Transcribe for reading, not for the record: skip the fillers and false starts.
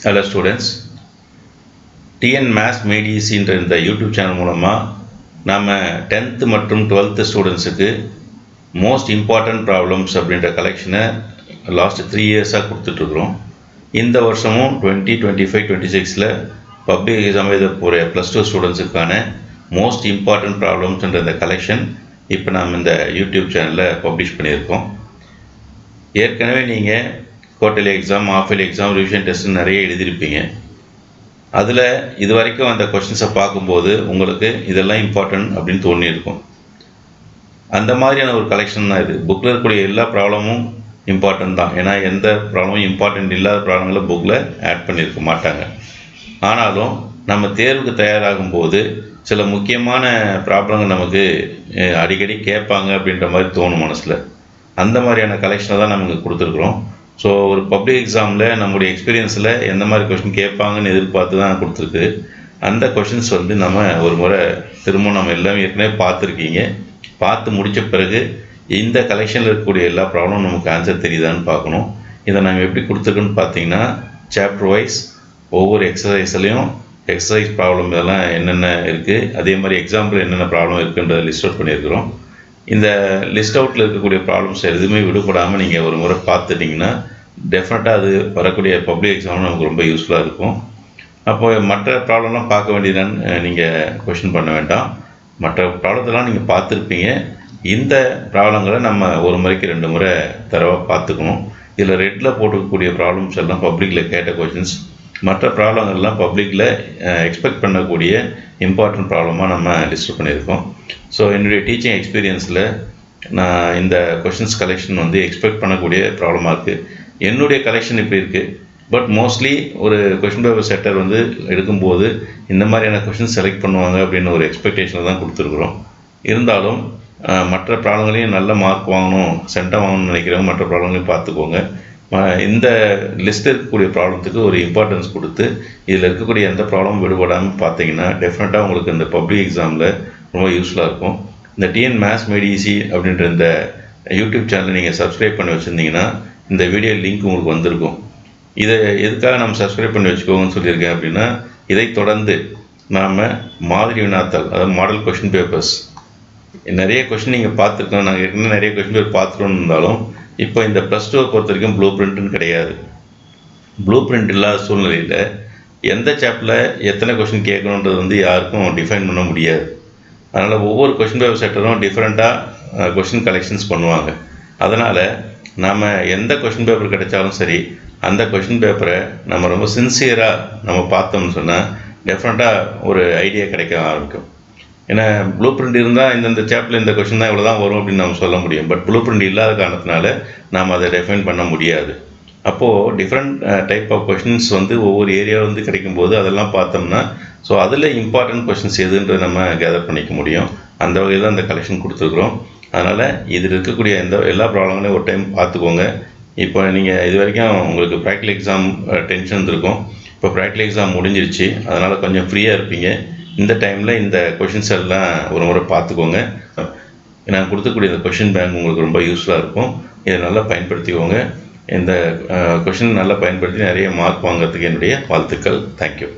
Hello students, TN Maths Made Easy என்ற இந்த YouTube channel மூலமாக நாம் 10th மற்றும் 12th ஸ்டூடெண்ட்ஸுக்கு மோஸ்ட் இம்பார்ட்டன்ட் ப்ராப்ளம்ஸ் அப்படின்ற கலெக்ஷனை லாஸ்ட் 3 இயர்ஸாக கொடுத்துட்ருக்குறோம். இந்த வருஷமும் 2025-26 பப்ளிக் எக்ஸாம் எழுத போகிற +2 ஸ்டூடெண்ட்ஸுக்கான மோஸ்ட் இம்பார்ட்டன்ட் ப்ராப்ளம்ஸ்ன்ற இந்த கலெக்ஷன் இப்போ நாம் இந்த யூடியூப் சேனலில் பப்ளிஷ் பண்ணியிருக்கோம். ஏற்கனவே நீங்கள் quarterly exam, half yearly exam, revision test நிறைய எழுதியிருப்பீங்க. அதில் இது வரைக்கும் அந்த கொஷின்ஸை பார்க்கும்போது உங்களுக்கு இதெல்லாம் இம்பார்ட்டன்ட் அப்படின்னு தோணியிருக்கும். அந்த மாதிரியான ஒரு கலெக்ஷன் தான் இது. புக்கில் இருக்கக்கூடிய எல்லா ப்ராப்ளமும் இம்பார்ட்டன்ட் தான். ஏன்னா எந்த ப்ராப்ளமும் இம்பார்ட்டன்ட் இல்லாத ப்ராப்ளங்களை புக்கில் ஆட் பண்ணியிருக்க மாட்டாங்க. ஆனாலும் நம்ம தேர்வுக்கு தயாராகும்போது சில முக்கியமான ப்ராப்ளங்கள் நமக்கு அடிக்கடி கேட்பாங்க அப்படின்ற மாதிரி தோணும் மனசில். அந்த மாதிரியான கலெக்ஷனை தான் நம்ம இங்கே கொடுத்துருக்குறோம். ஸோ ஒரு பப்ளிக் எக்ஸாமில் நம்முடைய எக்ஸ்பீரியன்ஸில் எந்த மாதிரி கொஷின் கேட்பாங்கன்னு எதிர்பார்த்து தான் கொடுத்துருக்கு. அந்த கொஷின்ஸ் நம்ம ஒரு முறை திரும்ப நம்ம எல்லாமே ஏற்கனவே பார்த்துருக்கீங்க. பார்த்து முடித்த பிறகு இந்த கலெக்ஷனில் இருக்கக்கூடிய எல்லா ப்ராப்ளமும் நமக்கு ஆன்சர் தெரியுதான்னு பார்க்கணும். இதை நாங்கள் எப்படி கொடுத்துருக்குன்னு பார்த்தீங்கன்னா, சாப்டர் வைஸ் ஒவ்வொரு எக்ஸசைஸ்லையும் எக்ஸசைஸ் ப்ராப்ளம் இதெல்லாம் என்னென்ன இருக்குது, அதே மாதிரி எக்ஸாம்பிள் என்னென்ன ப்ராப்ளம் இருக்குன்றதை லிஸ்ட் அவுட் பண்ணியிருக்கிறோம். இந்த லிஸ்ட் அவுட்டில் இருக்கக்கூடிய ப்ராப்ளம்ஸ் எதுவுமே விடுபடாமல் நீங்கள் ஒரு முறை பார்த்துட்டிங்கன்னா டெஃபினட்டாக அது வரக்கூடிய பப்ளிக் எக்ஸாம் நமக்கு ரொம்ப யூஸ்ஃபுல்லாக இருக்கும். அப்போ மற்ற ப்ராப்ளம்லாம் பார்க்க வேண்டியதான்னு நீங்கள் கொஷின் பண்ண வேண்டாம். மற்ற ப்ராப்ளத்தெல்லாம் நீங்கள் பார்த்துருப்பீங்க. இந்த ப்ராப்ளங்களை நம்ம ஒரு முறைக்கு 2 முறை தரவாக பார்த்துக்கணும். இதில் ரெட்டில் போட்டுக்கக்கூடிய ப்ராப்ளம்ஸ் எல்லாம் பப்ளிக்கில் கேட்ட கொஷின்ஸ். மற்ற ப்ராப்ளங்கள்லாம் பப்ளிக்கில் எக்ஸ்பெக்ட் பண்ணக்கூடிய இம்பார்ட்டன்ட் ப்ராப்ளமாக நம்ம லிஸ்ட் பண்ணியிருக்கோம். ஸோ என்னுடைய டீச்சிங் எக்ஸ்பீரியன்ஸில் நான் இந்த கொஷின்ஸ் கலெக்ஷன் எக்ஸ்பெக்ட் பண்ணக்கூடிய ப்ராப்ளமாக இருக்குது. என்னுடைய கலெக்ஷன் இப்படி இருக்குது. பட் மோஸ்ட்லி ஒரு கொஷின் பேப்பர் செட்டர் எடுக்கும்போது இந்த மாதிரியான கொஷின் செலக்ட் பண்ணுவாங்க அப்படின்னு ஒரு எக்ஸ்பெக்டேஷனில் தான் கொடுத்துருக்குறோம். இருந்தாலும் மற்ற ப்ராப்ளங்களையும் நல்ல மார்க் வாங்கணும், சென்டம் வாங்கணும்னு நினைக்கிறவங்க மற்ற ப்ராப்ளங்களையும் பார்த்துக்கோங்க. இந்த லிஸ்ட்டில் இருக்கக்கூடிய ப்ராப்ளத்துக்கு ஒரு இம்பார்ட்டன்ஸ் கொடுத்து இதில் இருக்கக்கூடிய எந்த ப்ராப்ளமும் விடுபடாமல் பார்த்தீங்கன்னா டெஃபினட்டாக உங்களுக்கு இந்த பப்ளிக் எக்ஸாமில் ரொம்ப யூஸ்ஃபுல்லாக இருக்கும். இந்த டிஎன் மேத்ஸ் மேட் ஈஸி அப்படின்ற இந்த யூடியூப் சேனலை நீங்கள் சப்ஸ்கிரைப் பண்ணி வச்சுருந்தீங்கன்னா இந்த வீடியோ லிங்க் உங்களுக்கு வந்திருக்கும். இதை எதுக்காக நம்ம சப்ஸ்கிரைப் பண்ணி வச்சுக்கோங்கன்னு சொல்லியிருக்கேன் அப்படின்னா, இதை தொடர்ந்து நாம் மாதிரி வினாத்தாள், அதாவது மாடல் கொஷின் பேப்பர்ஸ் நிறைய கொஷின் நீங்கள் பார்த்துருக்கோம். நாங்கள் ஏற்கனவே நிறைய கொஷின் பேப்பர் பார்த்துட்டோன்னு இருந்தாலும் இப்போ இந்த +2 பொறுத்த வரைக்கும் ப்ளூ பிரிண்ட்டுன்னு கிடையாது. ப்ளூ பிரிண்ட் இல்லாத சூழ்நிலையில் எந்த சாப்டரில் எத்தனை கொஷின் கேட்கணுன்றது யாருக்கும் டிஃபைன் பண்ண முடியாது. அதனால் ஒவ்வொரு கொஷின் பேப்பர் செட்டரும் டிஃப்ரெண்ட்டாக கொஷின் கலெக்ஷன்ஸ் பண்ணுவாங்க. அதனால் நாம் எந்த கொஷின் பேப்பர் கிடைச்சாலும் சரி, அந்த கொஷின் பேப்பரை நம்ம ரொம்ப சின்சியராக நம்ம பார்த்தோம்னு சொன்னால் டெஃபினட்டாக ஒரு ஐடியா கிடைக்க ஆரம்பிக்கும். ஏன்னா ப்ளூ பிரிண்ட் இருந்தால் இந்த சாப்டரில் இந்த கொஷின் தான் இவ்வளோ தான் வரும் அப்படின்னு நம்ம சொல்ல முடியும். பட் ப்ளூ பிரிண்ட் இல்லாத காரணத்தினால நாம் அதை டிஃபைன் பண்ண முடியாது. அப்போது டிஃப்ரெண்ட் டைப் ஆஃப் கொஷின்ஸ் ஒவ்வொரு ஏரியாவில் கிடைக்கும்போது அதெல்லாம் பார்த்தோம்னா ஸோ அதில் இம்பார்ட்டன்ட் கொஷின்ஸ் எதுன்றதை நம்ம கேதர் பண்ணிக்க முடியும். அந்த வகையில் தான் இந்த கலெக்ஷன் கொடுத்துருக்குறோம். அதனால் இதில் இருக்கக்கூடிய எல்லா ப்ராப்ளங்களையும் ஒரு டைம் பார்த்துக்கோங்க. இப்போ நீங்கள் இது வரைக்கும் உங்களுக்கு ப்ராக்டிகல் எக்ஸாம் டென்ஷன் இருக்கும். இப்போ ப்ராக்டிகல் எக்ஸாம் முடிஞ்சிருச்சு. அதனால் கொஞ்சம் ஃப்ரீயாக இருப்பீங்க. இந்த டைமில் இந்த கொஷின்ஸ் எல்லாம் ஒரு முறை பார்த்துக்கோங்க. நான் கொடுத்துக்கூடிய இந்த கொஷின் பேங்க் உங்களுக்கு ரொம்ப யூஸ்ஃபுல்லாக இருக்கும். இதை நல்லா பயன்படுத்திக்கோங்க. இந்த கொஷின் நல்லா பயன்படுத்தி நிறைய மார்க் வாங்குறதுக்கு என்னுடைய வாழ்த்துக்கள். தேங்க்யூ.